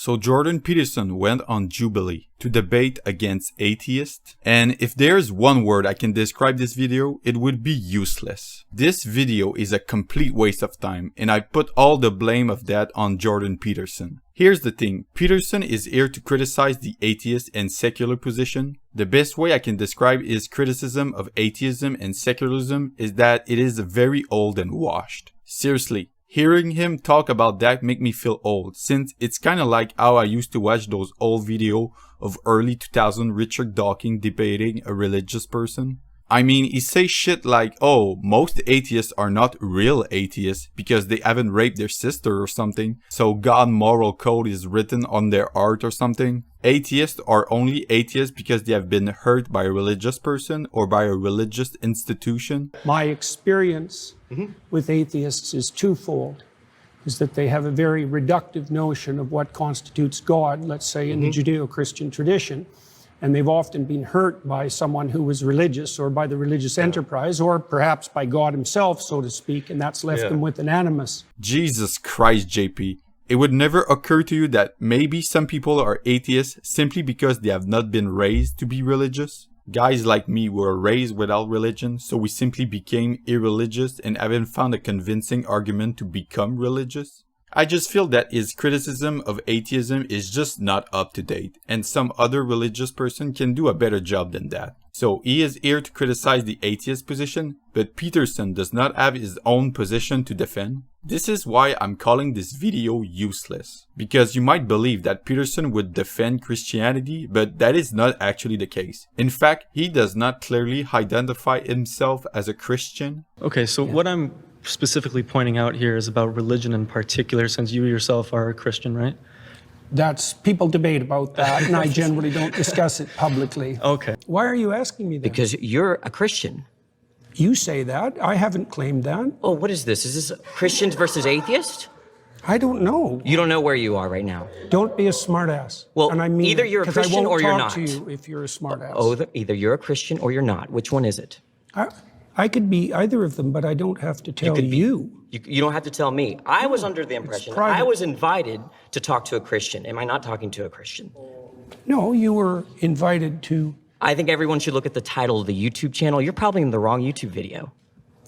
So Jordan Peterson went on Jubilee to debate against atheists, and if there's one word I can describe this video, it would be useless. This video is a complete waste of time, and I put all the blame of that on Jordan Peterson. Here's the thing, Peterson is here to criticize the atheist and secular position. The best way I can describe his criticism of atheism and secularism is that it is very old and washed. Seriously. Hearing him talk about that make me feel old, since it's kinda like how I used to watch those old videos of early 2000 Richard Dawkin debating a religious person. I mean, he says shit like, oh, most atheists are not real atheists because they haven't raped their sister or something, so God's moral code is written on their art or something. Atheists are only atheists because they have been hurt by a religious person or by a religious institution. My experience with atheists is twofold, is that they have a very reductive notion of what constitutes God, let's say in the Judeo-Christian tradition. And they've often been hurt by someone who was religious or by the religious enterprise or perhaps by God himself, so to speak, and that's left them with an animus. Jesus Christ, JP. It would never occur to you that maybe some people are atheists simply because they have not been raised to be religious? Guys like me were raised without religion, so we simply became irreligious and haven't found a convincing argument to become religious? I just feel that his criticism of atheism is just not up to date, and some other religious person can do a better job than that. So he is here to criticize the atheist position, but Peterson does not have his own position to defend. This is why I'm calling this video useless. Because you might believe that Peterson would defend Christianity, but that is not actually the case. In fact, he does not clearly identify himself as a Christian. Okay, so what I'm specifically pointing out here is about religion in particular, since you yourself are a Christian, right? People debate about that, and I generally don't discuss it publicly. Okay. Why are you asking me that? Because you're a Christian. You say that. I haven't claimed that. Oh, what is this? Is this Christians versus atheists? I don't know. You don't know where you are right now. Don't be a smartass. Well, and I mean either you're a Christian or you're not. I won't talk to you if you're a smartass. Oh, either you're a Christian or you're not. Which one is it? I could be either of them, but I don't have to tell you. You don't have to tell me. I was under the impression I was invited to talk to a Christian. Am I not talking to a Christian? No, you were invited to. I think everyone should look at the title of the YouTube channel. You're probably in the wrong YouTube video.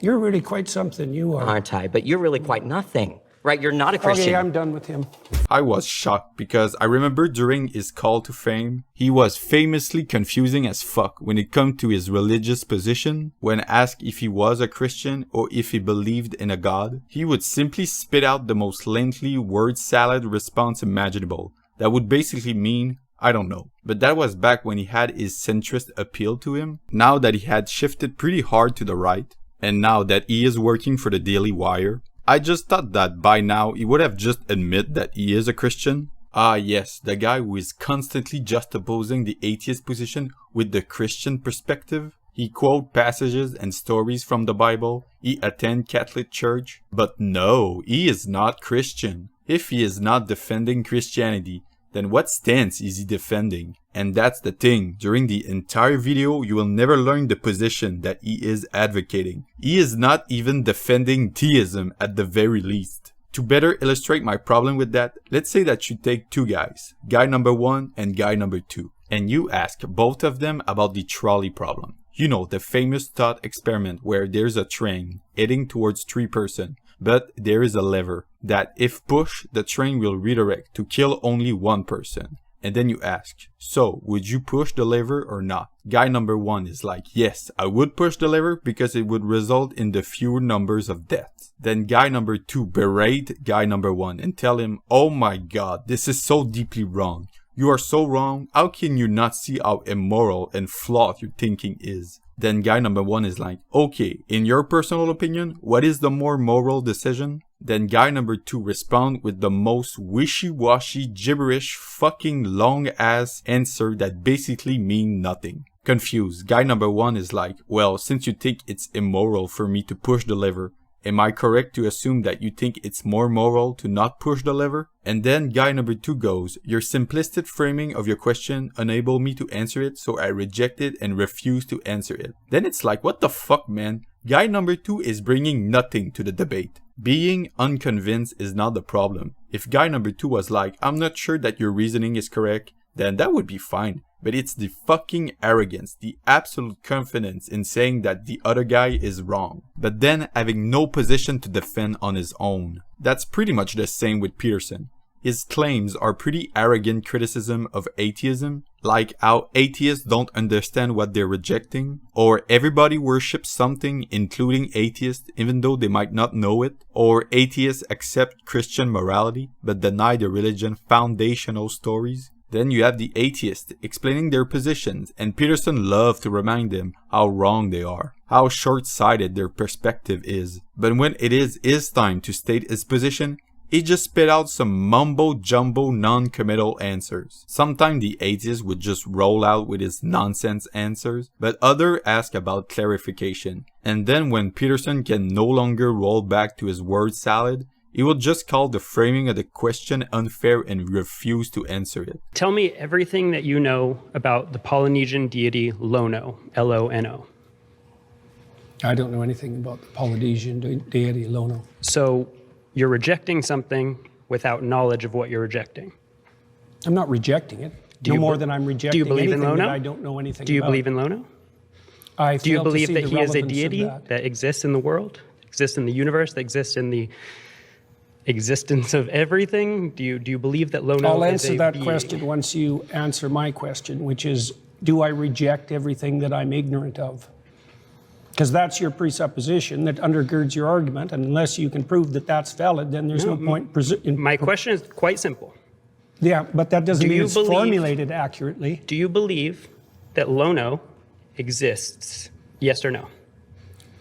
You're really quite something, you are. Aren't I? But you're really quite nothing. Right? You're not a Christian. Okay, I'm done with him. I was shocked because I remember during his call to fame, he was famously confusing as fuck when it comes to his religious position. When asked if he was a Christian or if he believed in a god, he would simply spit out the most lengthy word salad response imaginable. That would basically mean, I don't know. But that was back when he had his centrist appeal to him. Now that he had shifted pretty hard to the right, and now that he is working for the Daily Wire, I just thought that by now he would have just admit that he is a Christian. Ah yes, the guy who is constantly juxtaposing the atheist position with the Christian perspective. He quotes passages and stories from the Bible. He attends Catholic Church. But no, he is not Christian. If he is not defending Christianity, then what stance is he defending? And that's the thing, during the entire video you will never learn the position that he is advocating. He is not even defending theism at the very least. To better illustrate my problem with that, let's say that you take two guys, guy number 1 and guy number 2, and you ask both of them about the trolley problem. You know, the famous thought experiment where there's a train heading towards 3 persons. But there is a lever that if pushed, the train will redirect to kill only 1 person. And then you ask, so would you push the lever or not? Guy number 1 is like, yes, I would push the lever because it would result in the fewer numbers of deaths. Then guy number 2 berate guy number 1 and tell him, oh my god, this is so deeply wrong. You are so wrong. How can you not see how immoral and flawed your thinking is? Then guy number 1 is like, okay, in your personal opinion, what is the more moral decision? Then guy number 2 respond with the most wishy-washy, gibberish, fucking long-ass answer that basically mean nothing. Confused, guy number 1 is like, well, since you think it's immoral for me to push the lever, am I correct to assume that you think it's more moral to not push the lever? And then guy number 2 goes, your simplistic framing of your question enabled me to answer it, so I reject it and refuse to answer it. Then it's like, what the fuck, man? Guy number 2 is bringing nothing to the debate. Being unconvinced is not the problem. If guy number 2 was like, I'm not sure that your reasoning is correct, then that would be fine. But it's the fucking arrogance, the absolute confidence in saying that the other guy is wrong, but then having no position to defend on his own. That's pretty much the same with Peterson. His claims are pretty arrogant criticism of atheism, like how atheists don't understand what they're rejecting, or everybody worships something including atheists even though they might not know it, or atheists accept Christian morality but deny the religion foundational stories. Then you have the atheists explaining their positions, and Peterson loves to remind them how wrong they are, how short-sighted their perspective is. But when it is his time to state his position, he just spit out some mumbo-jumbo non-committal answers. Sometimes the atheist would just roll out with his nonsense answers, but others ask about clarification. And then when Peterson can no longer roll back to his word salad, he will just call the framing of the question unfair and refuse to answer it. Tell me everything that you know about the Polynesian deity Lono, L-O-N-O. I don't know anything about the Polynesian deity Lono. So you're rejecting something without knowledge of what you're rejecting. I'm not rejecting it. No more than I'm rejecting anything that I don't know anything about. Do you believe in Lono? Do you believe that he is a deity that exists in the world, exists in the universe, that exists in the existence of everything? Do you believe that Lono is a being? I'll answer that question once you answer my question, which is, do I reject everything that I'm ignorant of? Because that's your presupposition that undergirds your argument, and unless you can prove that that's valid, then there's no point. My question is quite simple. Yeah, but that doesn't mean it's formulated accurately. Do you believe that Lono exists? Yes or no?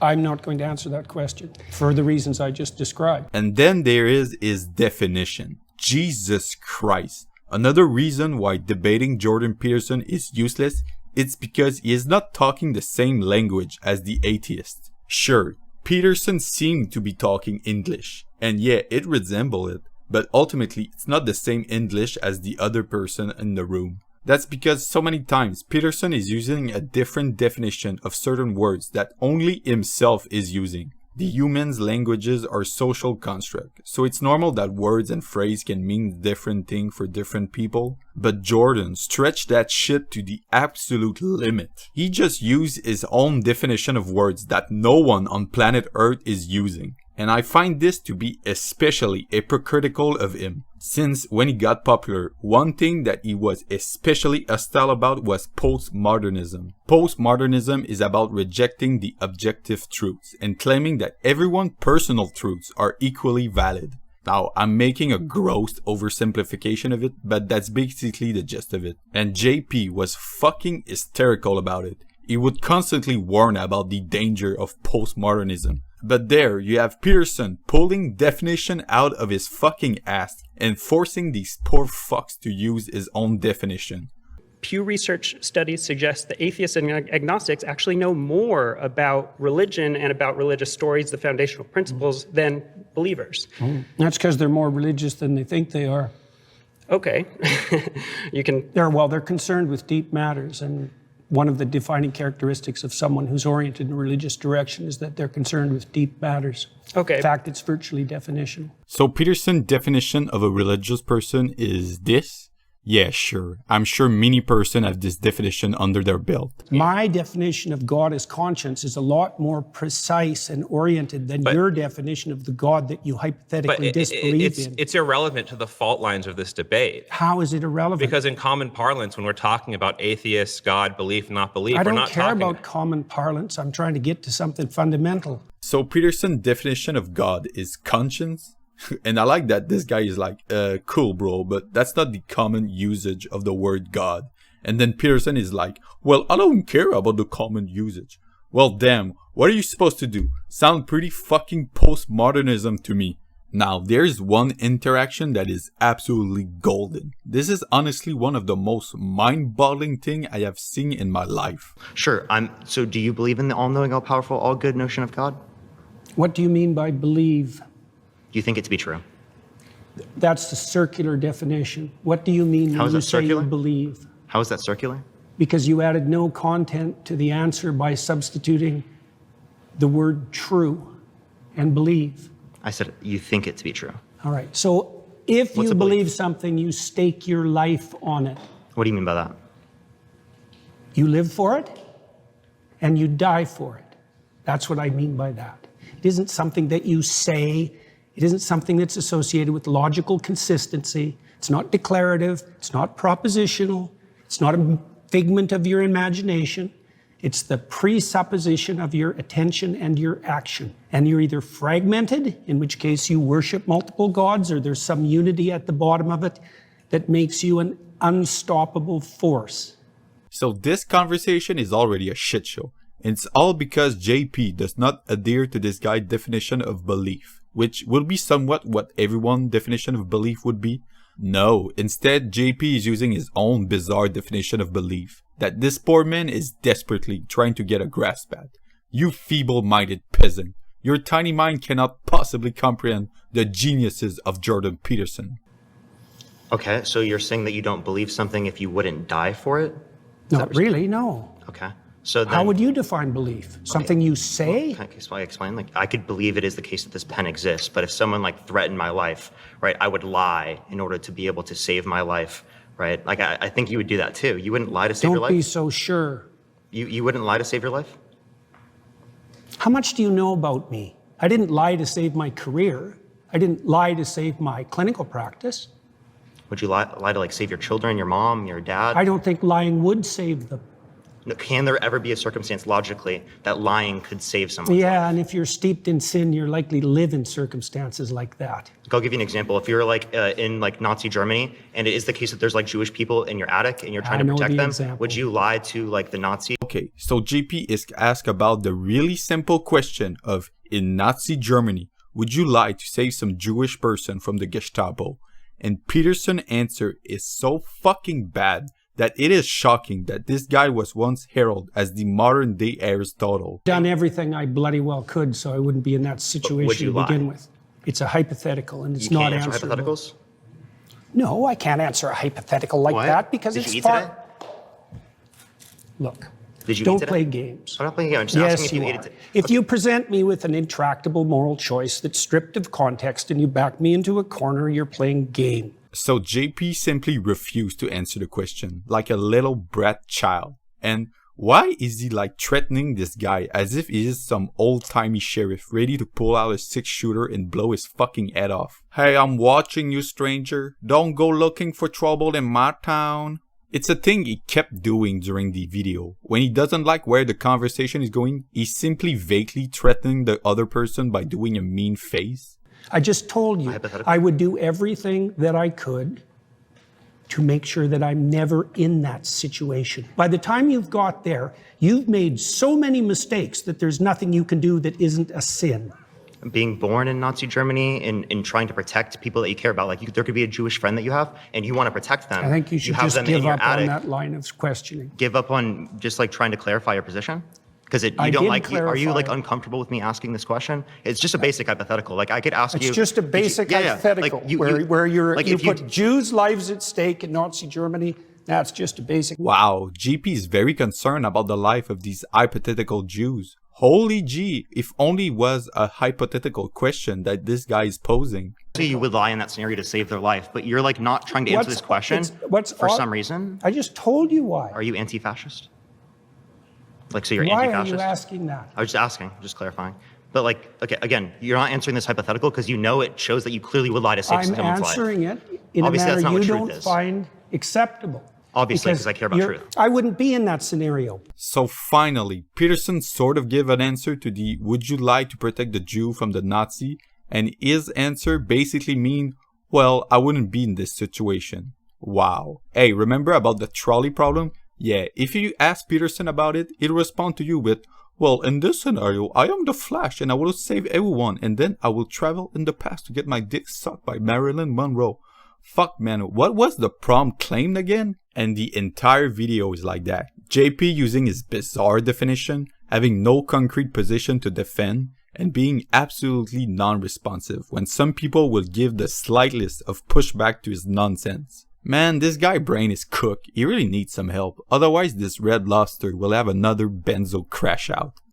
I'm not going to answer that question for the reasons I just described. And then there is his definition. Jesus Christ. Another reason why debating Jordan Peterson is useless, it's because he is not talking the same language as the atheist. Sure, Peterson seemed to be talking English, and yeah, it resembled it, but ultimately it's not the same English as the other person in the room. That's because so many times Peterson is using a different definition of certain words that only himself is using. The human's languages are social construct, so it's normal that words and phrase can mean different things for different people. But Jordan stretched that shit to the absolute limit. He just used his own definition of words that no one on planet Earth is using. And I find this to be especially hypocritical of him, since when he got popular, one thing that he was especially hostile about was postmodernism. Postmodernism is about rejecting the objective truths and claiming that everyone's personal truths are equally valid. Now, I'm making a gross oversimplification of it, but that's basically the gist of it. And JP was fucking hysterical about it. He would constantly warn about the danger of postmodernism. But there you have Peterson pulling definition out of his fucking ass and forcing these poor fucks to use his own definition. Pew Research studies suggest that atheists and agnostics actually know more about religion and about religious stories, the foundational principles, than believers. That's because they're more religious than they think they are. Okay. They're concerned with deep matters, and one of the defining characteristics of someone who's oriented in a religious direction is that they're concerned with deep matters. Okay. In fact, it's virtually definitional. So Peterson's definition of a religious person is this? Yeah, sure. I'm sure many persons have this definition under their belt. My definition of God as conscience is a lot more precise and oriented than your definition of the God that you hypothetically disbelieve in. It's irrelevant to the fault lines of this debate. How is it irrelevant? Because in common parlance, when we're talking about atheists, God, belief, not belief, I don't care about common parlance. I'm trying to get to something fundamental. So Peterson's definition of God is conscience? And I like that this guy is like, cool bro, but that's not the common usage of the word God. And then Peterson is like, well, I don't care about the common usage. Well, damn, what are you supposed to do? Sound pretty fucking postmodernism to me. Now, there's one interaction that is absolutely golden. This is honestly one of the most mind-boggling thing I have seen in my life. Sure. So do you believe in the all-knowing, all-powerful, all-good notion of God? What do you mean by believe? Do you think it to be true? That's the circular definition. What do you mean when you say you believe? How is that circular? Because you added no content to the answer by substituting the word true and believe. I said you think it to be true. All right. So If What's you a believe belief? something, you stake your life on it. What do you mean by that? You live for it, and you die for it. That's what I mean by that. It isn't something that you say. It isn't something that's associated with logical consistency. It's not declarative. It's not propositional. It's not a figment of your imagination. It's the presupposition of your attention and your action. And you're either fragmented, in which case you worship multiple gods, or there's some unity at the bottom of it that makes you an unstoppable force. So this conversation is already a shit show. And it's all because JP does not adhere to this guy's definition of belief, which will be somewhat what everyone's definition of belief would be. No, instead JP is using his own bizarre definition of belief that this poor man is desperately trying to get a grasp at. You feeble-minded peasant, your tiny mind cannot possibly comprehend the geniuses of Jordan Peterson. Okay, so you're saying that you don't believe something if you wouldn't die for it? Not really, no. Okay. So then, How would you define belief? Something you say? Can I explain? Like, I could believe it is the case that this pen exists, but if someone like threatened my life, right, I would lie in order to be able to save my life, right? Like, I think you would do that too. You wouldn't lie to save your Don't life? be so sure. You wouldn't lie to save your life? How much do you know about me? I didn't lie to save my career. I didn't lie to save my clinical practice. Would you lie to like save your children, your mom, your dad? I don't think lying would save them. No, can there ever be a circumstance logically that lying could save someone? Yeah, and if you're steeped in sin, you're likely to live in circumstances like that. I'll give you an example. If you're like in like Nazi Germany, and it is the case that there's like Jewish people in your attic and you're trying to protect them, would you lie to like the Nazi? Okay, so JP is asked about the really simple question of, in Nazi Germany, would you lie to save some Jewish person from the Gestapo? And Peterson's answer is so fucking bad that it is shocking that this guy was once heralded as the modern day Aristotle. Done everything I bloody well could so I wouldn't be in that situation to begin with. It's a hypothetical and it's not answerable. answerable. Hypotheticals? No, I can't answer a hypothetical like that because Did it's you eat far. today? Look, Did you don't eat today? play games. I'm not playing a game. I'm just Yes, asking if you you ate are. it today. If you present me with an intractable moral choice that's stripped of context and you back me into a corner, you're playing game. So JP simply refused to answer the question, like a little brat child. And why is he like threatening this guy as if he is some old-timey sheriff ready to pull out a 6-shooter and blow his fucking head off? Hey, I'm watching you, stranger. Don't go looking for trouble in my town. It's a thing he kept doing during the video. When he doesn't like where the conversation is going, he's simply vaguely threatening the other person by doing a mean face. I just told you I would do everything that I could to make sure that I'm never in that situation. By the time you've got there, you've made so many mistakes that there's nothing you can do that isn't a sin. Being born in Nazi Germany and trying to protect people that you care about, like there could be a Jewish friend that you have and you want to protect them. I think you should have just them in give your up on attic. that line of questioning. Give up on just like trying to clarify your position? Because you I don't did like, are you like clarify it. uncomfortable with me asking this question? It's just a basic hypothetical. Like I could ask you. It's just a basic hypothetical where you put Jews' lives at stake in Nazi Germany. That's just a basic. Wow, JP is very concerned about the life of these hypothetical Jews. Holy G, if only it was a hypothetical question that this guy is posing. So you would lie in that scenario to save their life, but you're like not trying to answer this question for some reason. I just told you why. Are you anti-fascist? Like, so you're Why anti-fascist? are you asking that? I was just asking, just clarifying. But like, okay, again, you're not answering this hypothetical because you know it shows that you clearly would lie to save I'm someone's life. answering it in Obviously, a that's not manner what you truth don't is. find acceptable. Obviously, because I care about truth. I wouldn't be in that scenario. So finally, Peterson sort of gave an answer to the would you lie to protect the Jew from the Nazi? And his answer basically mean, well, I wouldn't be in this situation. Wow. Hey, remember about the trolley problem? Yeah, if you ask Peterson about it, he'll respond to you with, well, in this scenario, I am the Flash and I will save everyone and then I will travel in the past to get my dick sucked by Marilyn Monroe. Fuck man, what was the prompt claimed again? And the entire video is like that. JP using his bizarre definition, having no concrete position to defend, and being absolutely non-responsive when some people will give the slightest of pushback to his nonsense. Man, this guy brain is cooked. He really needs some help. Otherwise, this red lobster will have another benzo crash out.